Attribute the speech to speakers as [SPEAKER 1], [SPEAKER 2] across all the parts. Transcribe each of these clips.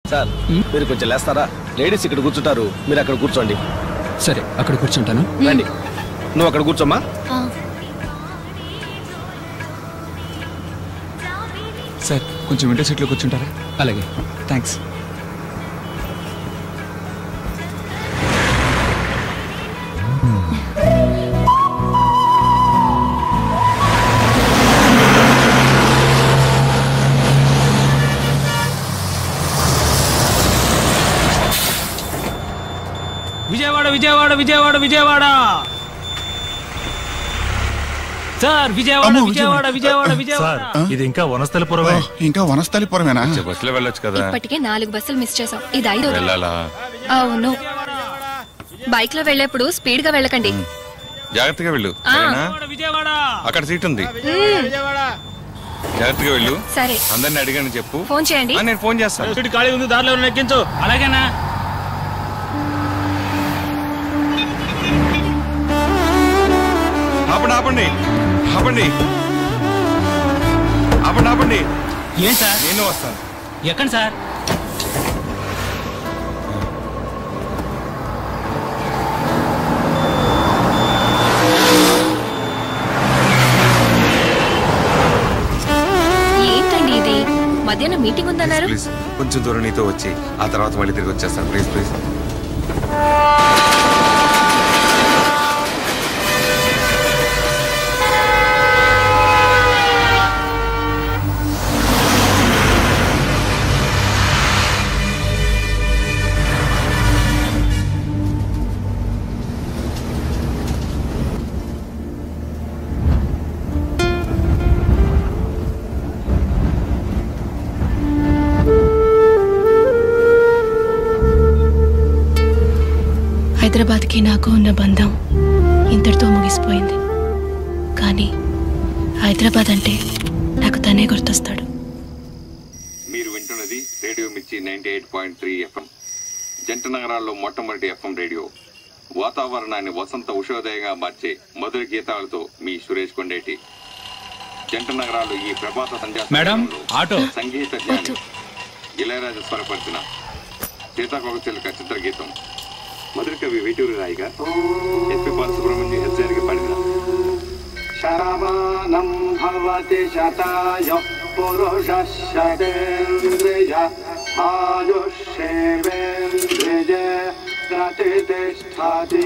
[SPEAKER 1] Sir మీరు కొంచెం లేస్తారా? Ladies ఇక్కడ కూర్చుంటారు, మీరు అక్కడ కూర్చోండి.
[SPEAKER 2] సరే, అక్కడ కూర్చుంటాను.
[SPEAKER 1] రండి, నువ్వు అక్కడ కూర్చోమ్మా.
[SPEAKER 2] సార్ కొంచెం విండో సీట్లో కూర్చుంటారా? అలాగే, థ్యాంక్స్.
[SPEAKER 3] విజయవాడ విజయవాడ విజయవాడ విజయవాడ సార్, విజయవాడ విజయవాడ విజయవాడ విజయవాడ.
[SPEAKER 4] ఇది ఇంకా వనస్థలిపురమే.
[SPEAKER 5] ఇంకా వనస్థలిపురమేనా?
[SPEAKER 4] బస్సులో వెళ్ళొచ్చు కదా.
[SPEAKER 6] ఇప్పటికే 4 బస్సులు మిస్ చేసాం. ఇది 5వ.
[SPEAKER 4] వెళ్ళాలా?
[SPEAKER 6] అవును. బైక్ లో వెళ్ళేప్పుడు స్పీడ్ గా వెళ్ళకండి.
[SPEAKER 4] జాగ్రత్తగా వెళ్ళు. అక్కడ సీట్ ఉంది, జాగ్రత్తగా వెళ్ళు.
[SPEAKER 6] సరే,
[SPEAKER 4] అందరిని అడిగాను చెప్పు.
[SPEAKER 6] ఫోన్ చేయండి.
[SPEAKER 4] నేను ఫోన్ చేస్తాను.
[SPEAKER 3] సీట్ ఖాళీ ఉంది, దారిలో ఎక్కించు. అలాగేనా?
[SPEAKER 4] ఆపండి ఆపండి ఆపండి ఆపండి ఆపండి.
[SPEAKER 3] ఏం సార్?
[SPEAKER 4] నేను వస్తాను.
[SPEAKER 3] ఎక్కడ సార్?
[SPEAKER 6] ఏంటండి ఇది? మధ్యాహ్నం మీటింగ్ ఉందన్నారు.
[SPEAKER 4] ప్లీజ్ కొంచెం దూరం నీతో వచ్చి ఆ తర్వాత మళ్ళీ తిరిగి వచ్చేస్తాను. Please please.
[SPEAKER 7] హైదరాబాద్కి నాకు ఉన్న బంధం ఇంతటితో ముగిసిపోయింది. కానీ హైదరాబాద్ అంటే నాకు తనే గుర్తొస్తాడు.
[SPEAKER 4] మీరు వింటున్నది రేడియో మిర్చి 98.3 FM, జంట నగరాల్లో మొట్టమొదటి FM రేడియో. వాతావరణాన్ని వసంత ఉషోదయంగా మార్చే మధుర గీతాలతో మీ సురేష్ కొండేటి. జంట నగరాలు ఈ ప్రభాత సంధ్యా సంగీత జ్ఞాని ఇళయరాజా స్వరపరిచిన సీతాకోకచిలుక చిత్రగీతం మధుర కవి వేటూరి రాయిగా ఎస్పి బాలసుబ్రహ్మణ్యం హెచ్చరిక పాడిన
[SPEAKER 8] శరవాణం భవతి శతాయ పురుషః శతేంద్రియ ఆయుష్యేవేంద్రియ ప్రతిష్ఠతి.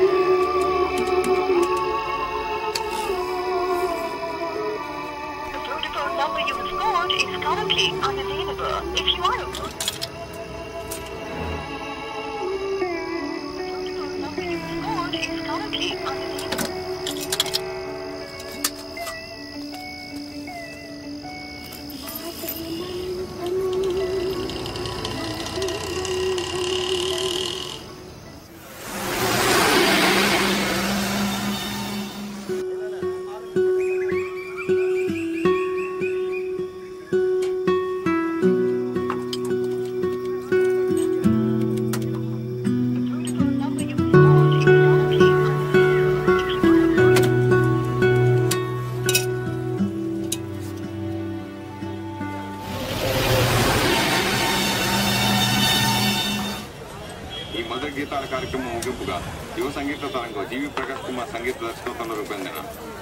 [SPEAKER 4] కార్యక్రమం ముగింపుగా యువ సంగీత తరంగం జీవి ప్రకాష్ కుమార్ సంగీత దర్శకత్వంలో రూపొందిన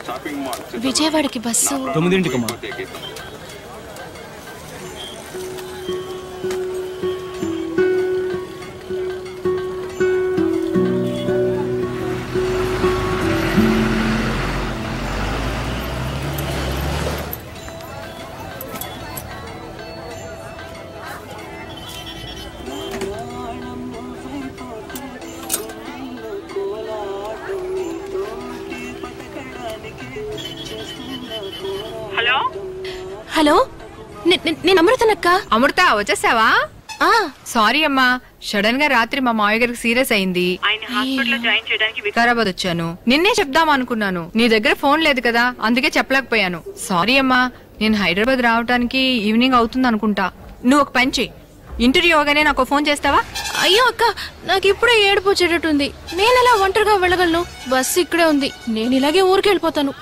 [SPEAKER 4] షాపింగ్ మాల్
[SPEAKER 7] విజయవాడకి బస్సు
[SPEAKER 3] 9ంటికి.
[SPEAKER 7] హలో, నేను అమృతనక్క.
[SPEAKER 9] అమృత, వచ్చేసావా? సారీ అమ్మా, సడన్ గా రాత్రి మా మావయ్య గారికి సీరియస్ అయింది. ఆయన హాస్పిటల్ లో జాయిన్ చేయడానికి వికారాబాద్ వచ్చాను. నిన్నే చెప్దాం అనుకున్నాను, నీ దగ్గర ఫోన్ లేదు కదా, అందుకే చెప్పలేకపోయాను. సారీ అమ్మా, నేను హైదరాబాద్ రావడానికి ఈవినింగ్ అవుతుంది అనుకుంటా. నువ్వు ఒక పని చెయ్యి, ఇంటర్వ్యూ అవగానే నాకు ఫోన్ చేస్తావా?
[SPEAKER 7] అయ్యో అక్క, నాకు ఇప్పుడే ఏడుపు వచ్చేటట్టుంది. నేను ఎలా ఒంటరిగా వెళ్ళగలను? బస్సు ఇక్కడే ఉంది, నేను ఇలాగే ఊరికి వెళ్ళిపోతాను.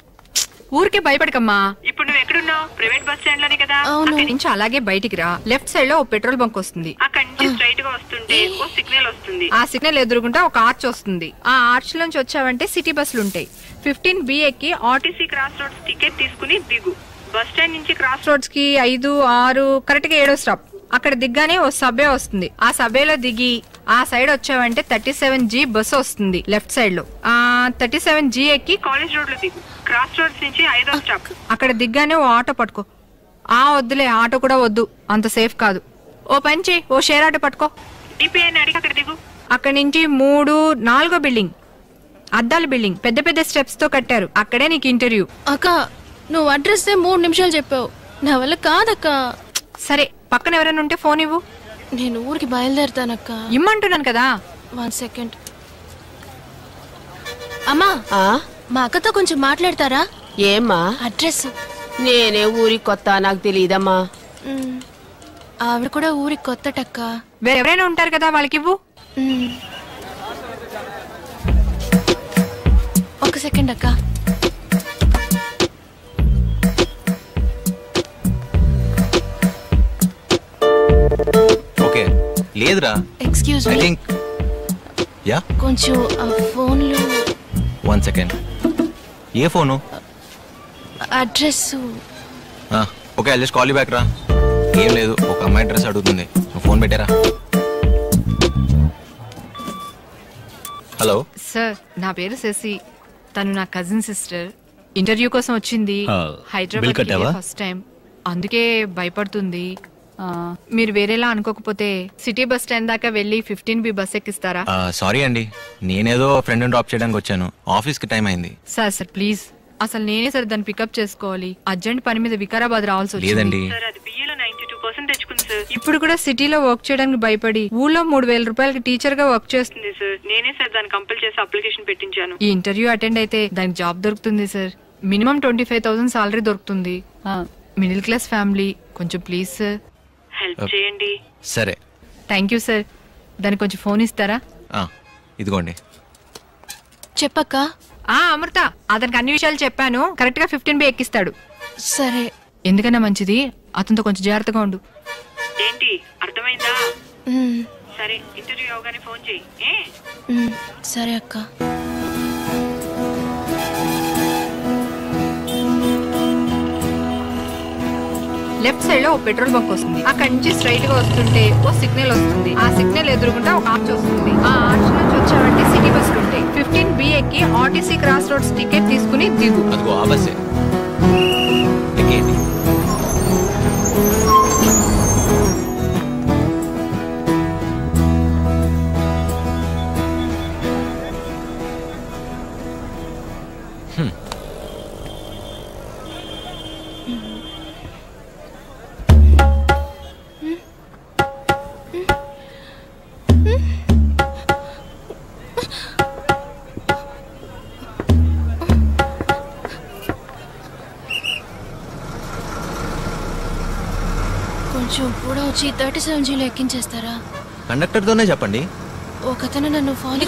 [SPEAKER 9] ఊరికే భయపడకమ్మా. ఇప్పుడు నువ్వు ఎక్కడున్నావు? ప్రైవేట్ బస్ స్టాండ్ లోనే కదా. అక్కడి నుంచి అలాగే బయటికి రా, లెఫ్ట్ సైడ్ లో ఓ పెట్రోల్ బంక్ వస్తుంది. అక్కడి నుంచి స్ట్రైట్ గా వస్తుంటే ఓ సిగ్నల్ వస్తుంది. ఆ సిగ్నల్ ఎదురుగుంటా ఒక ఆర్చ్ వస్తుంది. ఆ ఆర్చ్ నుంచి వచ్చావంటే సిటీ బస్సులు ఉంటాయి. 15B ఎక్కి ఆర్టీసీ క్రాస్ రోడ్స్ టికెట్ తీసుకుని దిగు. బస్ స్టాండ్ నుంచి క్రాస్ రోడ్స్ కి 5, 6 కరెక్ట్ గా 7వ స్టాప్. అక్కడ దిగ్గానే ఓ సబ్వే వస్తుంది. ఆ సబ్వేలో దిగి ఆ సైడ్ వచ్చావంటే 37G బస్సు వస్తుంది లెఫ్ట్ సైడ్ లో. 37G ఎక్కి కాలేజ్ రోడ్ లో దిగు. క్రాస్ రోడ్స్ నుంచి 5వ స్టాప్. అక్కడ దిగ్గానే ఓ ఆటో పట్టుకో. వద్దులే, ఆటో కూడా వద్దు, అంత సేఫ్ కాదు. ఓ పని చేయి, ఓ షేర్ ఆటో పట్టుకో. డిపిఐని అడిగి అక్కడ దిగు. అక్కడి నుంచి 3, 4వ బిల్డింగ్, అద్దాల బిల్డింగ్, పెద్ద పెద్ద స్టెప్స్ తో కట్టారు. అక్కడే నీకు ఇంటర్వ్యూ.
[SPEAKER 7] అక్క, నువ్వు అడ్రస్ 3 నిమిషాలు చెప్పావు, నా వల్ల కాదక్క.
[SPEAKER 9] సరే, పక్కన ఎవరైనా ఉంటే ఫోన్ ఇవ్వు.
[SPEAKER 7] నేను ఊరికి బయలుదేరుతానక్క.
[SPEAKER 9] ఇమ్మంటున్నాను కదా.
[SPEAKER 7] 1 సెకండ్. అమ్మా, మా అక్కతో కొంచెం మాట్లాడతారా?
[SPEAKER 5] ఏమ్మా?
[SPEAKER 7] అడ్రస్.
[SPEAKER 5] నేనే ఊరికి కొత్త, నాకు తెలియదమ్మా.
[SPEAKER 7] ఆవిడ కూడా ఊరికి కొత్తటక్క.
[SPEAKER 9] వేరెవరైనా ఉంటారు కదా, వాళ్ళకి ఇవ్వు.
[SPEAKER 7] 1 సెకండ్ అక్క.
[SPEAKER 10] ఓకే, లేదురా.
[SPEAKER 7] Excuse me.
[SPEAKER 10] I think yeah,
[SPEAKER 7] కొంచెం ఆ ఫోన్ లో
[SPEAKER 10] 1 second. A phone?
[SPEAKER 7] Address.
[SPEAKER 10] Okay, I just call you back రా. ఏం లేదు, ఒక అమ్మాయి అడ్రస్ అడుగుతుంది, నువ్వు ఫోన్ పెట్టారా. హలో
[SPEAKER 9] సార్, నా పేరు శశి, తను నా కజిన్ సిస్టర్. ఇంటర్వ్యూ కోసం వచ్చింది. హైదరాబాద్ ఫస్ట్ టైం, అందుకే భయపడుతుంది. మీరు వేరేలా అనుకోకపోతే సిటీ బస్ స్టాండ్ దాకా వెళ్ళి 15B బస్ ఎక్కిస్తారా?
[SPEAKER 10] సారీ అండి, నేనేదో ఫ్రెండ్ డ్రాప్ చేయడానికి వచ్చాను, ఆఫీస్ కి టైం అయింది.
[SPEAKER 9] సార్ ప్లీజ్, అసలు నేనే సార్ దాన్ని పికప్ చేసుకోవాలి. అర్జెంట్ పని మీద వికారాబాద్ రావాల్సి వచ్చింది.
[SPEAKER 10] లేదండి,
[SPEAKER 9] ఇప్పుడు కూడా సిటీలో వర్క్ చేయడానికి భయపడి ఊళ్ళో 3000 రూపాయలకి టీచర్ గా వర్క్ చేస్తుంది సార్. నేనే సార్ దాన్ని కంపల్ చేసి అప్లికేషన్ పెట్టించాను. ఈ ఇంటర్వ్యూ అటెండ్ అయితే దానికి జాబ్ దొరుకుతుంది సార్. మినిమం 25,000 సాలరీ దొరుకుతుంది. మిడిల్ క్లాస్ ఫ్యామిలీ, కొంచెం ప్లీజ్ సార్ హెల్ప్ చేయండి.
[SPEAKER 10] సరే,
[SPEAKER 9] థ్యాంక్ యూ సార్. దానికి కొంచెం ఫోన్ ఇస్తారా?
[SPEAKER 10] ఇదిగోండి.
[SPEAKER 7] చెప్పక్క.
[SPEAKER 9] అమృత, అతనికి అన్ని విషయాలు చెప్పాను, కరెక్ట్ గా 15B ఎక్కిస్తాడు.
[SPEAKER 7] సరే.
[SPEAKER 9] ఎందుకన్నా మంచిది, అతనితో కొంచెం జాగ్రత్తగా ఉండు. ఏంటి, అర్థమైందా? సరే, ఇంటర్వ్యూ అవగానే ఫోన్ చెయ్యి.
[SPEAKER 7] సరే అక్క.
[SPEAKER 9] లెఫ్ట్ సైడ్ లో ఓ పెట్రోల్ బంక్ వస్తుంది. అక్కడి నుంచి స్ట్రైట్ గా వస్తుంటే ఓ సిగ్నల్ వస్తుంది. ఆ సిగ్నల్ ఎదురుగుంటా ఒక ఆర్చ్ వస్తుంది. ఆ ఆర్చ్ నుంచి వచ్చావంటే సిటీ బస్సులు ఉంటాయి. 15B ఎక్కి ఆర్టీసీ క్రాస్ రోడ్స్ టికెట్ తీసుకుని దిగు.
[SPEAKER 10] అదిగో ఆ బస్సే. ఎక్కేయండి.
[SPEAKER 7] కొంచెం కూడా వచ్చి 37Gలో ఎక్కించేస్తారా?
[SPEAKER 10] కండక్టర్ తోనే చెప్పండి.
[SPEAKER 7] ఒకతను నన్ను follow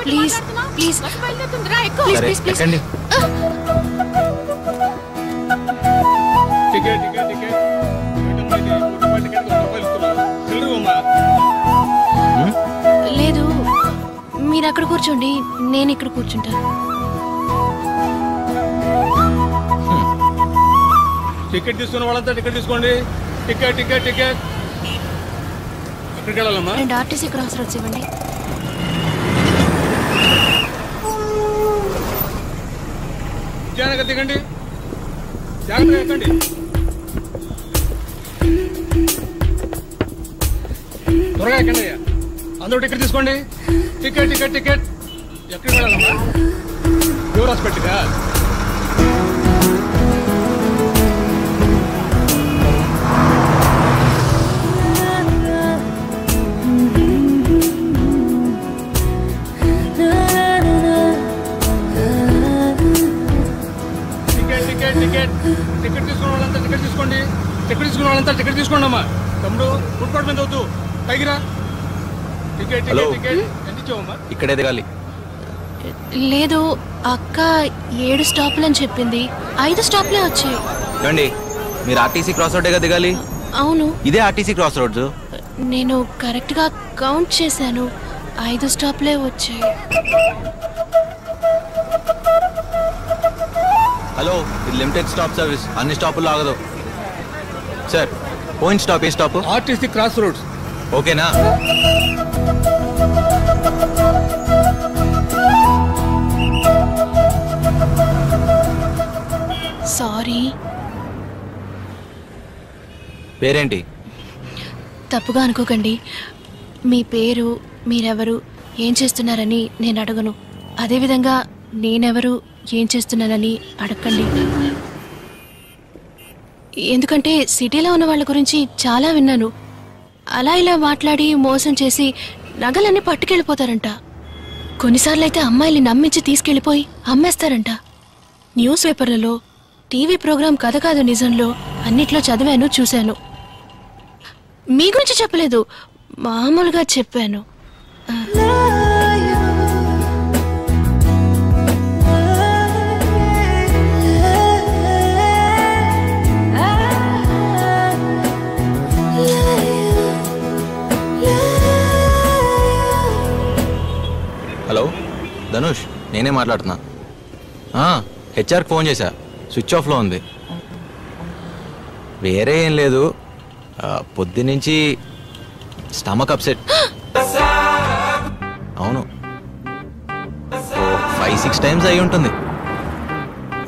[SPEAKER 7] please please please please. లేదు, మీరు అక్కడ కూర్చోండి, నేను ఇక్కడ కూర్చుంటాను.
[SPEAKER 3] టికెట్ తీసుకున్న వాళ్ళంతా టికెట్ తీసుకోండి. Ticket ticket ticket. ఎక్కడికి వెళ్ళాలమ్మా?
[SPEAKER 7] 2 ఆర్టీసీ క్రాస్ రోడ్స్ ఇవ్వండి.
[SPEAKER 3] జాగ్రత్తగా దిగండి, జాగ్రత్తగా ఎక్కండి. త్వరగా ఎక్కండి అయ్యా. అందరూ టికెట్ తీసుకోండి. Ticket ticket ticket. ఎక్కడికి వెళ్ళాలమ్మా? ఎవరు హాస్పిటల్గా? టికెట్ తీసుకున్న వాళ్ళంతా టికెట్ తీసుకోండి. టికెట్ తీసుకున్న వాళ్ళంతా టికెట్ తీసుకోండి అమ్మా. తమ్ముడు, ఫుడ్ కోర్ట్ మీద వద్దు, పైకి రా. Ticket ticket ticket. ఎంత ఇచ్చావమ్మా?
[SPEAKER 10] ఇక్కడే దిగాలి.
[SPEAKER 7] లేదు, అక్క 7 స్టాప్లు అని చెప్పింది, 5 స్టాప్లే వచ్చాయి.
[SPEAKER 10] ఏమండి మీరు ఆర్టీసీ క్రాస్ రోడ్గా దిగాలి.
[SPEAKER 7] అవును,
[SPEAKER 10] ఇదే ఆర్టీసీ క్రాస్ రోడ్స్.
[SPEAKER 7] నేను కరెక్ట్గా కౌంట్ చేశాను, 5 స్టాప్లే వచ్చాయి.
[SPEAKER 10] హలో, ఇది లిమిటెడ్ స్టాప్ సర్వీస్, అన్ని స్టాపులు ఆగదు. సార్ పోయిన స్టాప్ ఏ స్టాప్?
[SPEAKER 3] RTC cross roads.
[SPEAKER 10] ఓకేనా?
[SPEAKER 7] సారీ.
[SPEAKER 10] పేరేంటి?
[SPEAKER 7] తప్పుగా అనుకోకండి, మీ పేరు, మీరెవరు, ఏం చేస్తున్నారని నేను అడగను. అదేవిధంగా నేనెవరు, ఏం చేస్తున్నానని అడగండి. ఎందుకంటే సిటీలో ఉన్న వాళ్ళ గురించి చాలా విన్నాను. అలా ఇలా మాట్లాడి మోసం చేసి నగలన్నీ పట్టుకెళ్ళిపోతారంట. కొన్నిసార్లు అయితే అమ్మాయిల్ని నమ్మించి తీసుకెళ్ళిపోయి అమ్మేస్తారంట. న్యూస్ పేపర్లలో, టీవీ ప్రోగ్రాం కథ కాదు నిజంలో అన్నిట్లో చదివాను, చూశాను. మీ గురించి చెప్పలేదు, మామూలుగా చెప్పాను.
[SPEAKER 10] హలో ధనుష్, నేనే మాట్లాడుతున్నా. హెచ్ఆర్కి ఫోన్ చేశా, స్విచ్ ఆఫ్లో ఉంది. వేరే ఏం లేదు, పొద్దునుంచి స్టమక్ అప్సెట్. అవును, 5-6 టైమ్స్ అయి ఉంటుంది.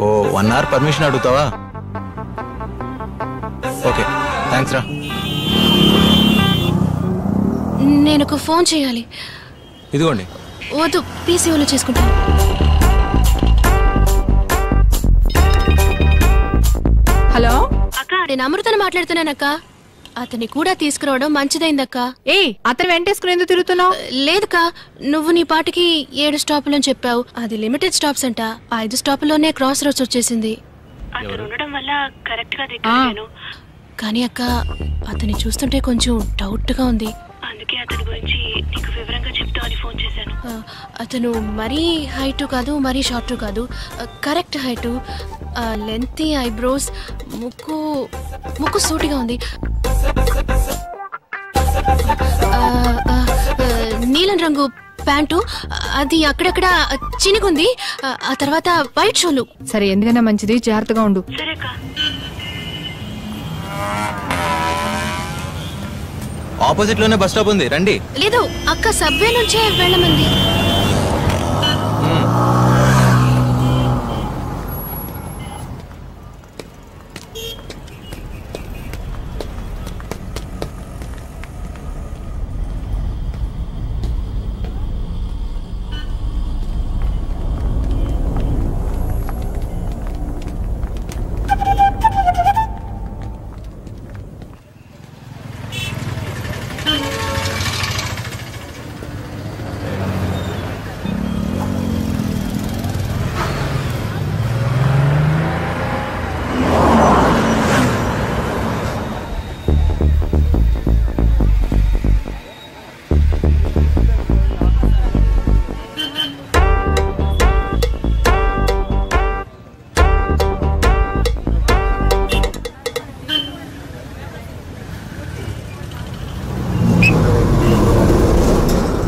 [SPEAKER 10] 1 అవర్ పర్మిషన్ అడుగుతావా? ఓకే, థ్యాంక్స్ రా.
[SPEAKER 7] నేను ఒక ఫోన్ చేయాలి.
[SPEAKER 10] ఇదిగోండి.
[SPEAKER 7] వద్దు, పీసీఓలో చేసుకుంటాను.
[SPEAKER 9] హలో
[SPEAKER 7] అక్క, నేను అమృతను మాట్లాడుతున్నానక్క. అతన్ని కూడా తీసుకురావడం మంచిదైందక్క.
[SPEAKER 9] అతను వెంటేసుకుని ఎందుకు తిరుగుతున్నావు?
[SPEAKER 7] లేదుకా, నువ్వు నీ పాటికి 7 స్టాపులని చెప్పావు. అది లిమిటెడ్ స్టాప్స్ అంట. 5 స్టాపుల్లోనే క్రాస్ రోడ్స్ వచ్చేసింది. అతను ఉండడం వల్ల కరెక్ట్ గా దిగాను. కానీ అక్క, అతన్ని చూస్తుంటే కొంచెం డౌట్ గా ఉంది. అందుకే అతని గురించి నీకు వివరంగా చెప్తామని ఫోన్ చేశాను. అతను మరీ హైట్ కాదు, మరీ షార్ట్ కాదు, కరెక్ట్ హైట్, లెంతీ ఐబ్రోస్, ముక్కు సూటిగా ఉంది. నీలం రంగు ప్యాంటు, అది అక్కడక్కడ చినిగుంది. ఆ తర్వాత వైట్ షూలు.
[SPEAKER 9] సరే, ఎందుకన్నా మంచిది, జాగ్రత్తగా ఉండు.
[SPEAKER 10] ఆపోజిట్ లోనే బస్ స్టాప్ ఉంది, రండి.
[SPEAKER 7] లేదు అక్క, సబ్వే నుంచే వెళ్ళమంది.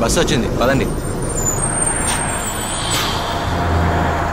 [SPEAKER 10] బస్సు వచ్చింది, పదండి.